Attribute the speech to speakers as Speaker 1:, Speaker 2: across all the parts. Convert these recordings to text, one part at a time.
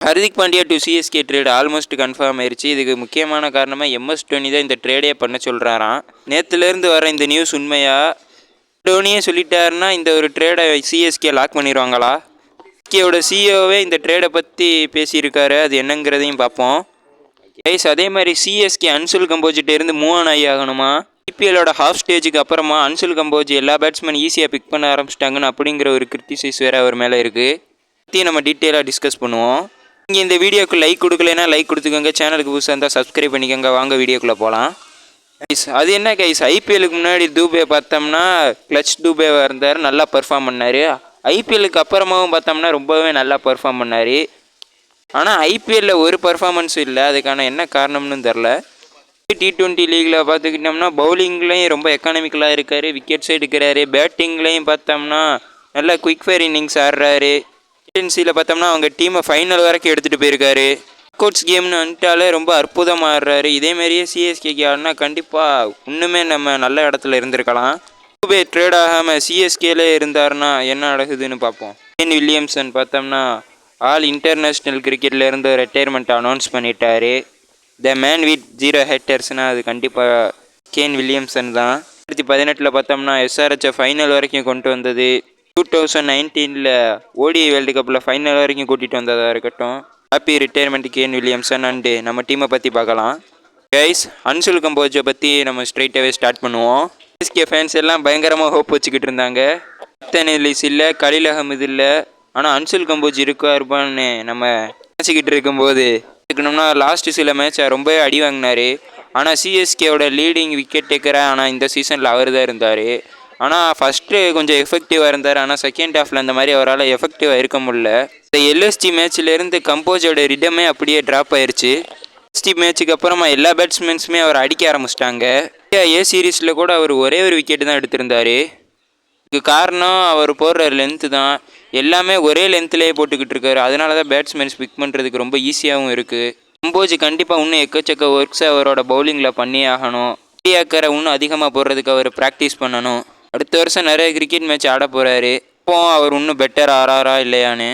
Speaker 1: Hardik Pandya to CSK trade almost confirm ஆயிடுச்சு. இதுக்கு முக்கியமான காரணமாக எம்எஸ் டோனி தான் இந்த ட்ரேடே பண்ண சொல்கிறாராம். நேற்றுலேருந்து வர இந்த நியூஸ் உண்மையா? டோனியே சொல்லிட்டாருன்னா இந்த ஒரு ட்ரேடை சிஎஸ்கே லாக் பண்ணிடுவாங்களா? சிஎஸ்கேவோட சிஇஓவே இந்த ட்ரேடை பற்றி பேசியிருக்காரு. அது என்னங்கிறதையும் பார்ப்போம். கைஸ், அதே மாதிரி சிஎஸ்கே அன்சுல் கம்போஜிட்ட இருந்து மூவ் ஆன் ஆகணுமா? ஐபிஎல்லோட ஹாஃப் ஸ்டேஜுக்கு அப்புறமா அன்சுல் கம்போஜ் எல்லா பேட்ஸ்மேன் ஈஸியாக பிக் பண்ண ஆரம்பிச்சிட்டாங்கன்னு அப்படிங்கிற ஒரு கிரிட்டிசைஸ் வேறு அவர் மேலே இருக்குது. பற்றி நம்ம டீட்டெயிலாக டிஸ்கஸ் பண்ணுவோம். நீங்கள் இந்த வீடியோக்கு லைக் கொடுக்கலன்னா லைக் கொடுத்துக்கோங்க. சேனலுக்கு புதுசாக இருந்தால் சப்ஸ்கிரைப் பண்ணிக்கோங்க. வாங்க வீடியோக்குள்ளே போகலாம். கைஸ், அது என்ன கைஸ், ஐபிஎல்லுக்கு முன்னாடி தூபே பார்த்தோம்னா கிளச் தூபேவாக இருந்தார், நல்லா பர்ஃபார்ம் பண்ணார். ஐபிஎல்லுக்கு அப்புறமாவும் பார்த்தோம்னா ரொம்பவே நல்லா பர்ஃபார்ம் பண்ணார். ஆனால் ஐபிஎல்லில் ஒரு பர்ஃபார்மன்ஸும் இல்லை. அதுக்கான என்ன காரணம்னு தெரில. T20 லீகில் பார்த்துக்கிட்டோம்னா பவுலிங்லேயும் ரொம்ப எக்கானமிக்கலாக இருக்கார், விக்கெட்ஸும் எடுக்கிறாரு. பேட்டிங்லேயும் பார்த்தோம்னா நல்லா குயிக் ஃபயர் இன்னிங்ஸ் ஆடுறாரு. கேப்டன்சியில் பார்த்தோம்னா அவங்க டீமை ஃபைனல் வரைக்கும் எடுத்துகிட்டு போயிருக்காரு. கோட்ஸ் கேம்னு வந்துட்டாலே ரொம்ப அற்புதமாக ஆடுறாரு. இதேமாரியே சிஎஸ்கேக்கு ஆடினா கண்டிப்பாக இன்னுமே நம்ம நல்ல இடத்துல இருந்திருக்கலாம். தூபே ட்ரேட் ஆகாமல் சிஎஸ்கேலே இருந்தாருன்னா என்ன நடக்குதுன்னு பார்ப்போம். கேன் வில்லியம்சன் பார்த்தோம்னா ஆல் இன்டர்நேஷ்னல் கிரிக்கெட்லேருந்து ரிட்டையர்மெண்ட் அனௌன்ஸ் பண்ணிட்டாரு. த மேன் வித் 0 ஹேட்டர்ஸ்னால் அது கண்டிப்பாக கேன் வில்லியம்சன் தான். 2018 பார்த்தோம்னா எஸ்ஆர்ஹெச்சை ஃபைனல் வரைக்கும் கொண்டு வந்தது. 2019 ஓடிஐ வேர்ல்டு கப்பில் ஃபைனல் வரைக்கும் கூட்டிகிட்டு வந்ததாக இருக்கட்டும். Happy retirement Kane Williamson. And நம்ம டீமை பற்றி பார்க்கலாம். கைஸ், அன்சுல் கம்போஜை பற்றி நம்ம ஸ்ட்ரைட்டாகவே ஸ்டார்ட் பண்ணுவோம். சிஎஸ்கே ஃபேன்ஸ் எல்லாம் பயங்கரமாக ஹோப் வச்சுக்கிட்டு இருந்தாங்க. அத்தனிலிஸ் இல்லை, கலீல் அகமது இல்லை, ஆனால் அன்சுல் கம்போஜ் இருப்பான்னு நம்ம நினச்சிக்கிட்டு இருக்கும்போது இருக்கணும்னா லாஸ்ட்டு சில மேட்சை ரொம்பவே அடி வாங்கினார். ஆனால் சிஎஸ்கேவோட லீடிங் விக்கெட் டேக்கராக ஆனால் இந்த சீசனில் அவர் தான் இருந்தார். ஆனால் ஃபஸ்ட்டு கொஞ்சம் எஃபெக்டிவாக இருந்தார். ஆனால் செகண்ட் ஹாஃபில் அந்த மாதிரி அவரால் எஃபெக்டிவாக இருக்க முடியல. இந்த எல்எஸ்டி மேட்ச்லேருந்து கம்போஜோட ரிடமே அப்படியே ட்ராப் ஆயிடுச்சு. எல்எஸ்டி மேட்ச்சுக்கு அப்புறமா எல்லா பேட்ஸ்மேன்ஸுமே அவர் அடிக்க ஆரம்பிச்சிட்டாங்க. ஏ சீரீஸில் கூட அவர் ஒரே ஒரு விக்கெட்டு தான் எடுத்திருந்தார். இதுக்கு காரணம் அவர் போடுற லென்த்து தான். எல்லாமே ஒரே லென்த்லேயே போட்டுக்கிட்டு இருக்காரு. அதனால தான் பேட்ஸ்மேன்ஸ் பிக் பண்ணுறதுக்கு ரொம்ப ஈஸியாகவும் இருக்குது. கம்போஜ் கண்டிப்பாக இன்னும் எக்கச்சக்க ஒர்க்ஸை அவரோட பவுலிங்கில் பண்ணியே ஆகணும். இந்தியாக்கரை இன்னும் அதிகமாக போடுறதுக்கு அவர் ப்ராக்டிஸ் பண்ணணும். அடுத்த வருஷம் நிறைய கிரிக்கெட் மேட்ச் ஆட போகிறாரு. இப்போ அவர் இன்னும் பெட்டர் ஆறாரா இல்லையான்னு.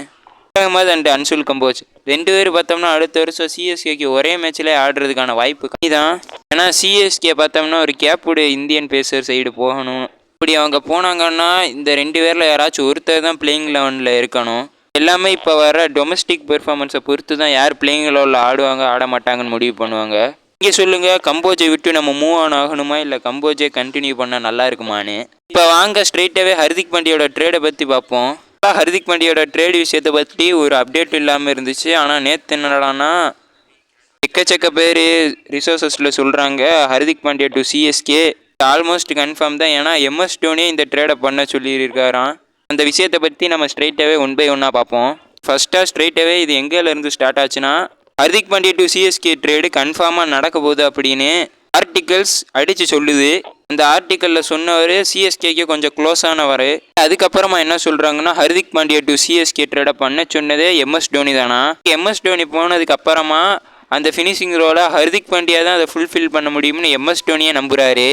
Speaker 1: அகமது அண்ட் அன்சுல் கம்போஜ் 2 பேர் பார்த்தோம்னா அடுத்த வருஷம் சிஎஸ்கேக்கு ஒரே மேட்ச்லேயே ஆடுறதுக்கான வாய்ப்பு கம்மி தான். ஏன்னா சிஎஸ்கே பார்த்தோம்னா ஒரு கேப்புடு இந்தியன் பேசர் சைடு போகணும். இப்படி அவங்க போனாங்கன்னா இந்த 2 பேரில் யாராச்சும் ஒருத்தர் தான் பிளேயிங் 11ல் இருக்கணும். எல்லாமே இப்போ வர டொமஸ்டிக் பெர்ஃபார்மன்ஸை பொறுத்து தான் யார் பிளேயிங் 11ல் ஆடுவாங்க ஆட மாட்டாங்கன்னு முடிவு பண்ணுவாங்க. இங்கே சொல்லுங்கள், கம்போஜை விட்டு நம்ம மூவ் ஆன் ஆகணுமா இல்லை கம்போஜை கண்டினியூ பண்ணால் நல்லா இருக்குமான்னு. இப்போ வாங்க ஸ்ட்ரெயிட்டாகவே ஹர்திக் பாண்டியோட ட்ரேடை பற்றி பார்ப்போம். ஹர்திக் பாண்டியோட ட்ரேட் விஷயத்தை பற்றி ஒரு அப்டேட் இல்லாமல் இருந்துச்சு. ஆனால் நேற்று என்னடானா எக்கச்சக்க பேர் ரிசோர்ஸஸில் சொல்கிறாங்க Hardik Pandya to CSK almost confirm தான். ஏன்னா எம்எஸ் டோனியே இந்த ட்ரேடை பண்ண சொல்லியிருக்காராம். அந்த விஷயத்தை பற்றி நம்ம ஸ்ட்ரெயிட்டாகவே 1 by 1 பார்ப்போம். ஃபஸ்ட்டாக ஸ்ட்ரெயிட்டாகவே இது எங்கேருந்து ஸ்டார்ட் ஆச்சுன்னா Hardik Pandya to CSK trade கன்ஃபார்மாக நடக்க போகுது அப்படின்னு ஆர்டிகல்ஸ் அடித்து சொல்லுது. அந்த ஆர்டிக்கலில் சொன்னவர் சிஎஸ்கேக்கு கொஞ்சம் க்ளோஸானவர். அதுக்கப்புறமா என்ன சொல்கிறாங்கன்னா ஹர்திக் பாண்டியா டு சிஎஸ்கே ட்ரேடை பண்ண சொன்னதே எம்எஸ் டோனி தானா. எம்எஸ் டோனி போனதுக்கு அப்புறமா அந்த ஃபினிஷிங் ரோலை ஹர்திக் பாண்டியா தான் அதை ஃபுல்ஃபில் பண்ண முடியும்னு எம்எஸ் டோனியை நம்புகிறாரு.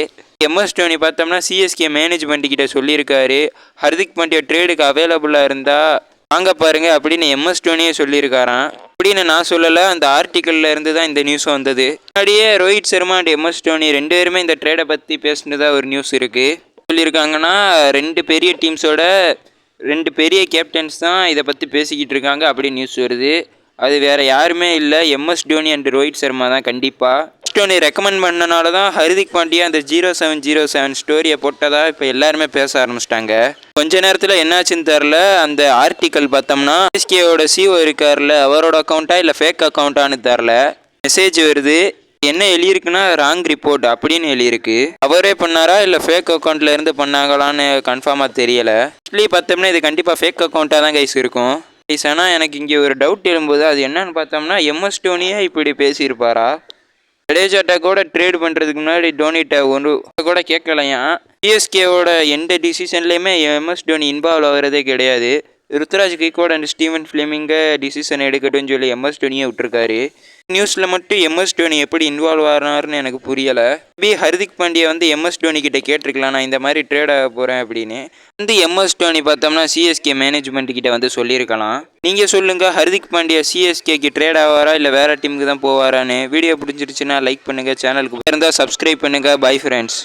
Speaker 1: எம்எஸ் டோனி பார்த்தோம்னா சிஎஸ்கே மேனேஜ்மெண்ட்டுக்கிட்ட சொல்லியிருக்காரு ஹர்திக் பாண்டியா ட்ரேடுக்கு அவைலபிளாக இருந்தால் வாங்க பாருங்க அப்படின்னு எம்எஸ் டோனியே சொல்லியிருக்காராம். அப்படின்னு நான் சொல்லலை, அந்த ஆர்டிக்கலில் இருந்து தான் இந்த நியூஸ் வந்தது. முன்னாடியே ரோஹித் சர்மா அண்ட் எம்எஸ் டோனி 2 பேருமே இந்த ட்ரேடை பற்றி பேசினதாக ஒரு நியூஸ் இருக்குது. சொல்லியிருக்காங்கன்னா 2 பெரிய டீம்ஸோட 2 பெரிய கேப்டன்ஸ் தான் இதை பற்றி பேசிக்கிட்டு இருக்காங்க அப்படின்னு நியூஸ் வருது. அது வேறு யாருமே இல்லை, எம்எஸ் டோனி அண்ட் ரோஹித் சர்மா தான். கண்டிப்பாக டோனி ரெக்கமெண்ட் பண்ணனால தான் ஹர்திக் பாண்டியா அந்த 0707 ஸ்டோரியை போட்டதாக இப்போ எல்லாருமே பேச ஆரம்பிச்சிட்டாங்க. கொஞ்ச நேரத்தில் என்னாச்சுன்னு தெரில. அந்த ஆர்டிக்கல் பார்த்தோம்னா சிஎஸ்கேவோட சிஓ இருக்கார்ல, அவரோட அக்கௌண்ட்டா இல்லை ஃபேக் அக்கௌண்ட்டான்னு தெரில, மெசேஜ் வருது. என்ன எழுதியிருக்குன்னா ராங் ரிப்போர்ட் அப்படின்னு எழுதியிருக்கு. அவரே பண்ணாரா இல்லை ஃபேக் அக்கௌண்ட்டில் இருந்து பண்ணாங்களான்னு கன்ஃபார்மாக தெரியலை. ஆக்சுவலி பார்த்தோம்னா இது கண்டிப்பாக ஃபேக் அக்கௌண்ட்டாக தான் கைஸ் இருக்கும். கைஸ், ஆனால் எனக்கு இங்கே ஒரு டவுட் எழும்போது அது என்னன்னு பார்த்தோம்னா எம்எஸ் டோனியே இப்படி பேசியிருப்பாரா? ஜடேஜாட்டை கூட ட்ரேட் பண்ணுறதுக்கு முன்னாடி டோனிட்ட ஒன்று கூட கேட்கலையா. சிஎஸ்கேவோட எந்த டிசிஷன்லேயுமே எம்எஸ் டோனி இன்வால்வ் ஆகிறதே கிடையாது. ருத்ராஜ் கைக்வாட் அண்ட் ஸ்டீவன் ஃப்ளெமிங்கை டிசிஷன் எடுக்கட்டும்னு சொல்லி எம்எஸ் டோனியை விட்டுருக்காரு. நியூஸில் மட்டும் எம்எஸ் டோனி எப்படி இன்வால்வ் ஆனார்னு எனக்கு புரியலை. ஹர்திக் பாண்டியா வந்து எம்எஸ் டோனி கிட்ட கேட்டிருக்கலாம், நான் இந்த மாதிரி ட்ரேட் ஆக போகிறேன் அப்படின்னு. எம்எஸ் டோனி பார்த்தோம்னா சிஎஸ்கே மேனேஜ்மெண்ட் கிட்ட வந்து சொல்லியிருக்கலாம். நீங்கள் சொல்லுங்கள், ஹர்திக் பாண்டியா சிஎஸ்கேக்கு ட்ரேட் ஆவாரா இல்லை வேறு டீமுக்கு தான் போவாரான்னு. வீடியோ பிடிச்சிருச்சுன்னா லைக் பண்ணுங்கள், சேனலுக்கு இருந்தால் சப்ஸ்கிரைப் பண்ணுங்கள். Bye friends.